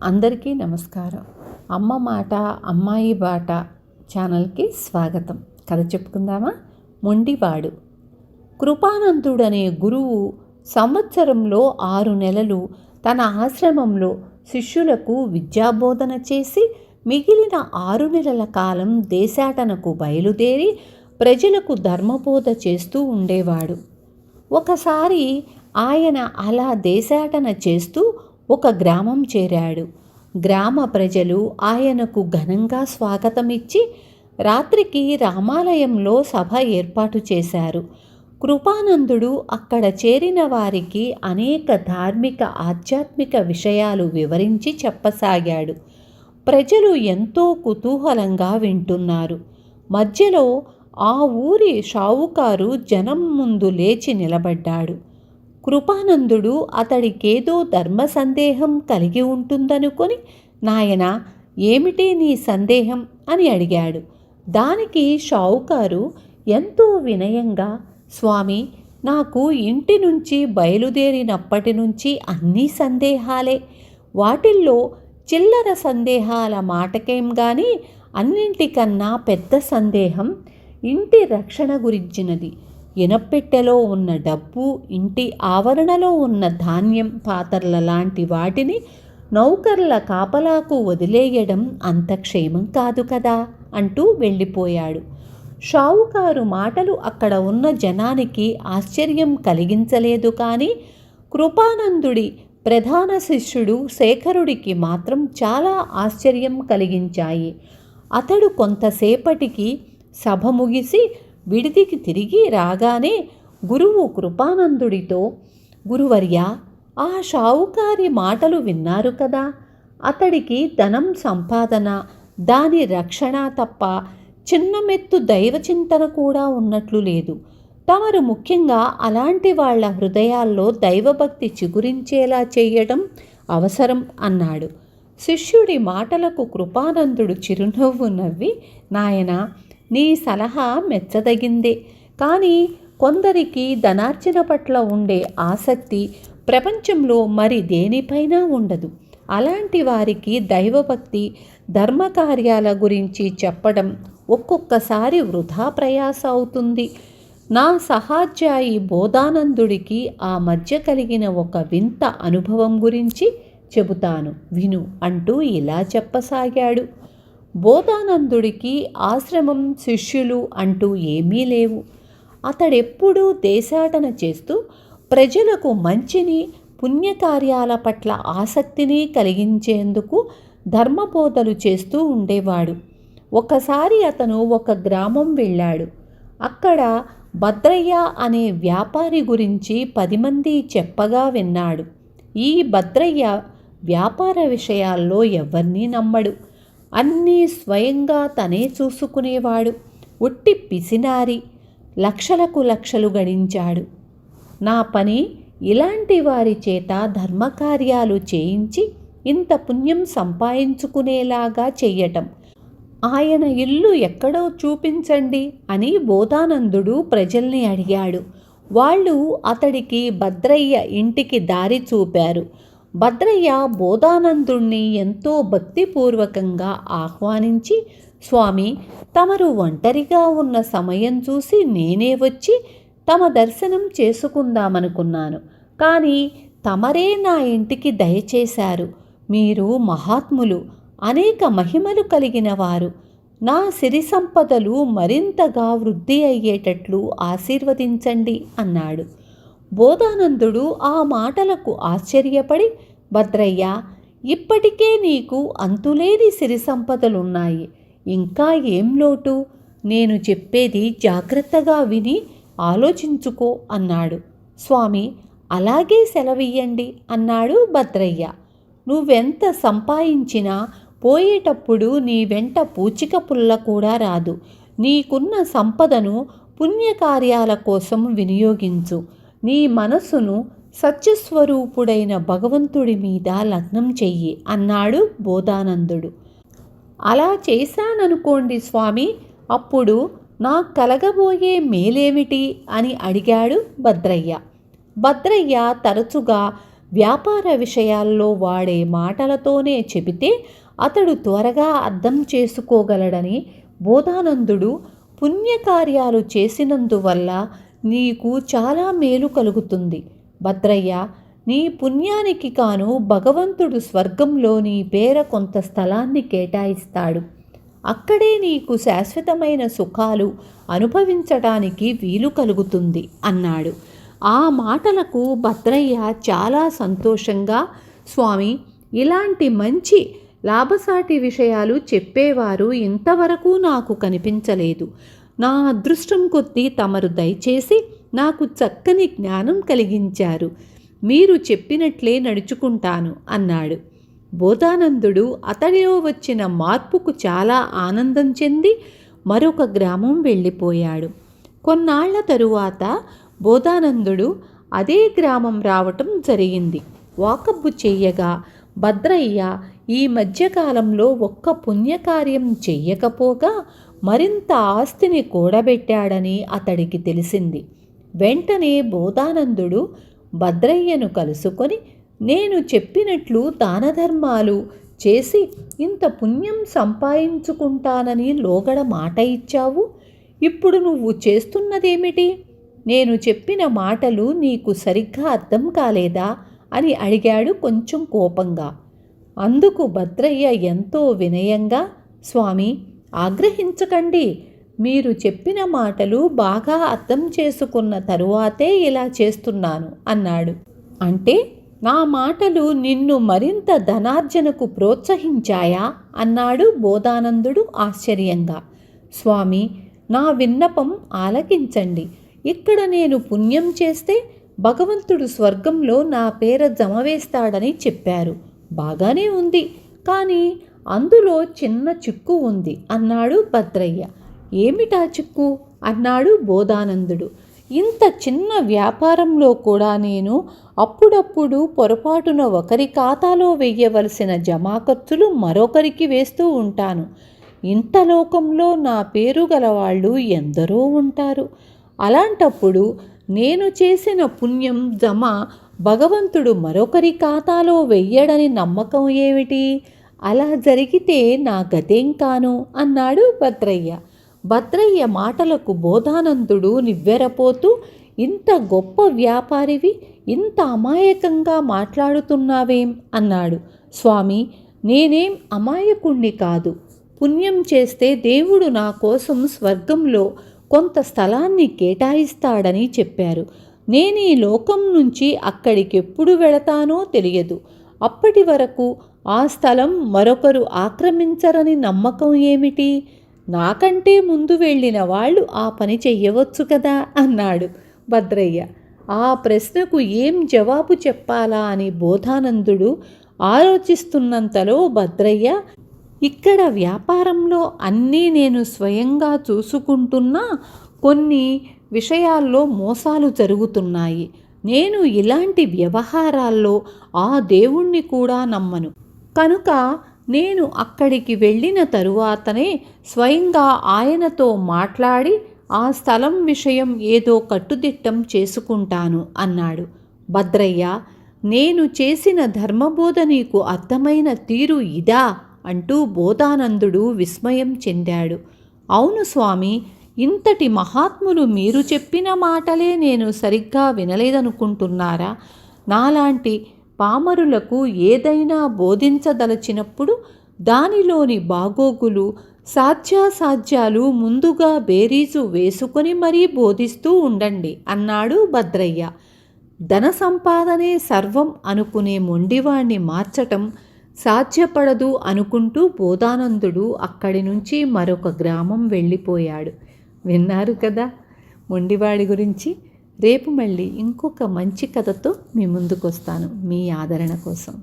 అందరికీ నమస్కారం. అమ్మ మాట అమ్మాయి బాట ఛానల్కి స్వాగతం. కథ చెప్పుకుందామా? మొండివాడు. కృపానందుడనే గురువు సంవత్సరంలో 6 నెలలు తన ఆశ్రమంలో శిష్యులకు విద్యాబోధన చేసి మిగిలిన 6 నెలల కాలం దేశాటనకు బయలుదేరి ప్రజలకు ధర్మబోధ చేస్తూ ఉండేవాడు. ఒకసారి ఆయన అలా దేశాటన చేస్తూ ఒక గ్రామం చేరాడు. గ్రామ ప్రజలు ఆయనకు ఘనంగా స్వాగతమిచ్చి రాత్రికి రామాలయంలో సభ ఏర్పాటు చేశారు. కృపానందుడు అక్కడ చేరిన వారికి అనేక ధార్మిక ఆధ్యాత్మిక విషయాలు వివరించి చెప్పసాగాడు. ప్రజలు ఎంతో కుతూహలంగా వింటున్నారు. మధ్యలో ఆ ఊరి షావుకారు జనం ముందు లేచి నిలబడ్డాడు. కృపానందుడు అతడికేదో ధర్మ సందేహం కలిగి ఉంటుందనుకొని, నాయనా, ఏమిటి నీ సందేహం అని అడిగాడు. దానికి షావుకారు ఎంతో వినయంగా, స్వామి, నాకు ఇంటి నుంచి బయలుదేరినప్పటి నుంచి అన్నీ సందేహాలే. వాటిల్లో చిల్లర సందేహాల మాటకేం గాని అన్నింటికన్నా పెద్ద సందేహం ఇంటి రక్షణ గురించినది. ఇనప్పెట్టెలో ఉన్న డబ్బు, ఇంటి ఆవరణలో ఉన్న ధాన్యం పాతర్ల లాంటి వాటిని నౌకర్ల కాపలాకు వదిలేయడం అంత క్షేమం కాదు కదా అంటూ వెళ్ళిపోయాడు. షావుకారు మాటలు అక్కడ ఉన్న జనానికి ఆశ్చర్యం కలిగించలేదు. కానీ కృపానందుడి ప్రధాన శిష్యుడు శేఖరుడికి మాత్రం చాలా ఆశ్చర్యం కలిగించాయి. అతడు కొంతసేపటికి సభ ముగిసి విడిదికి తిరిగి రాగానే గురువు కృపానందుడితో, గురువర్యా, ఆ షావుకారి మాటలు విన్నారు కదా. అతడికి ధనం సంపాదన, దాని రక్షణ తప్ప చిన్నమెత్తు దైవచింతన కూడా ఉన్నట్లు లేదు. తమరు ముఖ్యంగా అలాంటి వాళ్ళ హృదయాల్లో దైవభక్తి చిగురించేలా చేయడం అవసరం అన్నాడు. శిష్యుడి మాటలకు కృపానందుడు చిరునవ్వు నవ్వి, నాయనా, నీ సలహా మెచ్చదగిందే. కానీ కొందరికి ధనార్జన పట్ల ఉండే ఆసక్తి ప్రపంచంలో మరి దేనిపైనా ఉండదు. అలాంటి వారికి దైవభక్తి, ధర్మకార్యాల గురించి చెప్పడం ఒక్కొక్కసారి వృధా ప్రయాస అవుతుంది. నా సహాధ్యాయి బోధానందుడికి ఆ మధ్య కలిగిన ఒక వింత అనుభవం గురించి చెబుతాను, విను అంటూ ఇలా చెప్పసాగాడు. బోధానందుడికి ఆశ్రమం, శిష్యులు అంటూ ఏమీ లేవు. అతడెప్పుడూ దేశాటన చేస్తూ ప్రజలకు మంచిని, పుణ్యకార్యాల పట్ల ఆసక్తిని కలిగించేందుకు ధర్మబోధలు చేస్తూ ఉండేవాడు. ఒకసారి అతను ఒక గ్రామం వెళ్ళాడు. అక్కడ భద్రయ్య అనే వ్యాపారి గురించి 10 మంది చెప్పగా విన్నాడు. ఈ భద్రయ్య వ్యాపార విషయాల్లో ఎవరినీ నమ్మడు. అన్నీ స్వయంగా తనే చూసుకునేవాడు. ఉట్టి పిసినారి. లక్షలకు లక్షలు గడించాడు. నా పని ఇలాంటి వారి చేత ధర్మకార్యాలు చేయించి ఇంత పుణ్యం సంపాదించుకునేలాగా చెయ్యటం. ఆయన ఇల్లు ఎక్కడో చూపించండి అని బోధానందుడు ప్రజల్ని అడిగాడు. వాళ్ళు అతడికి భద్రయ్య ఇంటికి దారి చూపారు. భద్రయ్య బోధానందుణ్ణి ఎంతో భక్తిపూర్వకంగా ఆహ్వానించి, స్వామి, తమరు ఒంటరిగా ఉన్న సమయం చూసి నేనే వచ్చి తమ దర్శనం చేసుకుందామనుకున్నాను. కానీ తమరే నా ఇంటికి దయచేశారు. మీరు మహాత్ములు, అనేక మహిమలు కలిగిన వారు. నా సిరి సంపదలు మరింతగా వృద్ధి అయ్యేటట్లు ఆశీర్వదించండి అన్నాడు. బోధానందుడు ఆ మాటలకు ఆశ్చర్యపడి, భద్రయ్య, ఇప్పటికే నీకు అంతులేని సిరి సంపదలున్నాయి. ఇంకా ఏం లోటు? నేను చెప్పేది జాగ్రత్తగా విని ఆలోచించుకో అన్నాడు. స్వామి, అలాగే సెలవియ్యండి అన్నాడు భద్రయ్య. నువ్వెంత సంపాదించినా పోయేటప్పుడు నీ వెంట పూచిక పుల్ల కూడా రాదు. నీకున్న సంపదను పుణ్యకార్యాల కోసం వినియోగించు. నీ మనస్సును సత్యస్వరూపుడైన భగవంతుడి మీద లగ్నం చెయ్యి అన్నాడు బోధానందుడు. అలా చేశాననుకోండి స్వామి, అప్పుడు నాకు కలగబోయే మేలేమిటి అని అడిగాడు భద్రయ్య. భద్రయ్య తరచుగా వ్యాపార విషయాల్లో వాడే మాటలతోనే చెబితే అతడు త్వరగా అర్థం చేసుకోగలడని బోధానందుడు పుణ్యకార్యాలు చేసినందువల్ల నీకు చాలా మేలు కలుగుతుంది. భద్రయ్య, నీ పుణ్యానికి కాను భగవంతుడు స్వర్గంలో నీ పేర కొంత స్థలాన్ని కేటాయిస్తాడు. అక్కడే నీకు శాశ్వతమైన సుఖాలు అనుభవించటానికి వీలు కలుగుతుంది అన్నాడు. ఆ మాటలకు భద్రయ్య చాలా సంతోషంగా, స్వామి, ఇలాంటి మంచి లాభసాటి విషయాలు చెప్పేవారు ఇంతవరకు నాకు కనిపించలేదు. నా అదృష్టం కొద్దీ తమరు దయచేసి నాకు చక్కని జ్ఞానం కలిగించారు. మీరు చెప్పినట్లే నడుచుకుంటాను అన్నాడు. బోధానందుడు అతడిలో వచ్చిన మార్పుకు చాలా ఆనందం చెంది మరొక గ్రామం వెళ్ళిపోయాడు. కొన్నాళ్ల తరువాత బోధానందుడు అదే గ్రామం రావటం జరిగింది. వాకబ్బు చెయ్యగా భద్రయ్య ఈ మధ్యకాలంలో ఒక్క పుణ్యకార్యం చెయ్యకపోగా మరింత ఆస్తిని కూడబెట్టాడని అతడికి తెలిసింది. వెంటనే బోధానందుడు భద్రయ్యను కలుసుకొని, నేను చెప్పినట్లు దానధర్మాలు చేసి ఇంత పుణ్యం సంపాదించుకుంటానని లోగడ మాట ఇచ్చావు. ఇప్పుడు నువ్వు చేస్తున్నదేమిటి? నేను చెప్పిన మాటలు నీకు సరిగ్గా అర్థం కాలేదా అని అడిగాడు కొంచెం కోపంగా. అందుకు భద్రయ్య ఎంతో వినయంగా, స్వామి, ఆగ్రహించకండి. మీరు చెప్పిన మాటలు బాగా అర్థం చేసుకున్న తరువాతే ఇలా చేస్తున్నాను అన్నాడు. అంటే నా మాటలు నిన్ను మరింత ధనార్జనకు ప్రోత్సహించాయా అన్నాడు బోధానందుడు ఆశ్చర్యంగా. స్వామి, నా విన్నపం ఆలకించండి. ఇక్కడ నేను పుణ్యం చేస్తే భగవంతుడు స్వర్గంలో నా పేర జమవేస్తాడని చెప్పారు. బాగానే ఉంది, కానీ అందులో చిన్న చిక్కు ఉంది అన్నాడు భద్రయ్య. ఏమిటా చిక్కు అన్నాడు బోధానందుడు. ఇంత చిన్న వ్యాపారంలో కూడా నేను అప్పుడప్పుడు పొరపాటున ఒకరి ఖాతాలో వెయ్యవలసిన జమా ఖర్చులు మరొకరికి వేస్తూ ఉంటాను. ఇంత లోకంలో నా పేరు గలవాళ్ళు ఎందరో ఉంటారు. అలాంటప్పుడు నేను చేసిన పుణ్యం జమ భగవంతుడు మరొకరి ఖాతాలో వెయ్యడని నమ్మకం ఏమిటి? అలా జరిగితే నా గతేం కాను అన్నాడు భద్రయ్య. భద్రయ్య మాటలకు బోధానందుడు నివ్వెరపోతూ, ఇంత గొప్ప వ్యాపారివి ఇంత అమాయకంగా మాట్లాడుతున్నావేం అన్నాడు. స్వామి, నేనేం అమాయకుణ్ణి కాదు. పుణ్యం చేస్తే దేవుడు నా కోసం స్వర్గంలో కొంత స్థలాన్ని కేటాయిస్తాడని చెప్పారు. నేను ఈ లోకం నుంచి అక్కడికెప్పుడు వెళతానో తెలియదు. అప్పటి వరకు ఆ స్థలం మరొకరు ఆక్రమించరని నమ్మకం ఏమిటి? నాకంటే ముందు వెళ్ళిన వాళ్ళు ఆ పని చెయ్యవచ్చు కదా అన్నాడు భద్రయ్య. ఆ ప్రశ్నకు ఏం జవాబు చెప్పాలా అని బోధానందుడు ఆలోచిస్తున్నంతలో భద్రయ్య, ఇక్కడ వ్యాపారంలో అన్నీ నేను స్వయంగా చూసుకుంటున్నా కొన్ని విషయాల్లో మోసాలు జరుగుతున్నాయి. నేను ఇలాంటి వ్యవహారాల్లో ఆ దేవుణ్ణి కూడా నమ్మను. కనుక నేను అక్కడికి వెళ్ళిన తరువాతనే స్వయంగా ఆయనతో మాట్లాడి ఆ స్థలం విషయం ఏదో కట్టుదిట్టం చేసుకుంటాను అన్నాడు. భద్రయ్య, నేను చేసిన ధర్మబోధ నీకు అర్థమైన తీరు ఇదా అంటూ బోధానందుడు విస్మయం చెందాడు. అవును స్వామి, ఇంతటి మహాత్ములు మీరు చెప్పిన మాటలే నేను సరిగ్గా వినలేదనుకుంటున్నారా? నాలాంటి పామరులకు ఏదైనా బోధించదలచినప్పుడు దానిలోని బాగోగులు సాధ్యాసాధ్యాలు ముందుగా బేరీజు వేసుకొని మరీ బోధిస్తూ ఉండండి అన్నాడు భద్రయ్య. ధన సంపాదనే సర్వం అనుకునే మొండివాణ్ణి మార్చటం సాధ్యపడదు అనుకుంటూ బోధానందుడు అక్కడి నుంచి మరొక గ్రామం వెళ్ళిపోయాడు. విన్నారు కదా మొండివాడి గురించి. రేపు మళ్ళీ ఇంకొక మంచి కథతో మీ ముందుకు వస్తాను మీ ఆదరణ కోసం.